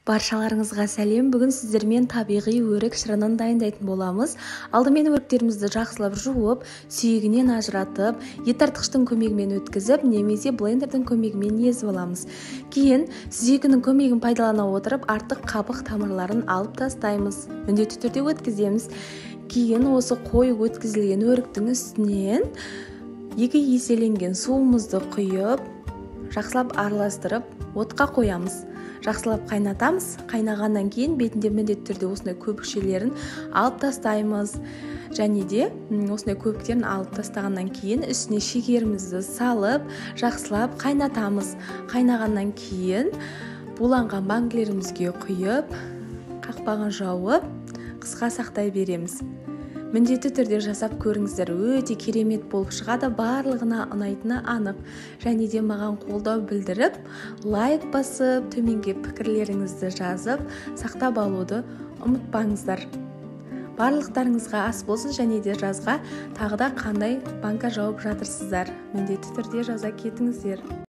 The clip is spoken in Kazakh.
Баршаларыңызға сәлем. Бүгін сіздермен табиғи өрік шырынын дайындайтын боламыз. Алдымен өріктерімізді жақсылап жуып, сүйегінен ажыратып, еттартқыштың көмегімен өткізіп, немесе блендердің көмегімен езіп аламыз. Кейін сүзегінің көмегін пайдалана отырып, артық қабық тамырларын алып тастаймыз. Міндетті түрде өткіземіз. Кейін осы қойып өткізілген өріктің үстінен 2 еселенген суымызды құйып, жақсылап араластырып, отқа қоямыз. Жақсылап қайнатамыз. Қайнағаннан кейін бетінде міндетті түрде осындай көбікшелерін алып тастаймыз. Және де осындай көбіктерін алып тастағаннан кейін үстіне шекерімізді салып, жақсылап қайнатамыз. Қайнағаннан кейін буланған банкілерімізге құйып, қақпағын жауып, қысқа сақтай береміз. Міндетті түрде жасап көріңіздер, өте керемет болып шығады, барлығына ұнайтыны анық. Және де маған қолдау білдіріп, лайк басып, төменге пікірлеріңізді жазып, сақтап алуды ұмытпаңыздар. Барлықтарыңызға ас болсын, және де жазға тағы да қандай банка жауып жатырсыздар. Міндетті түрде жаза кетіңіздер.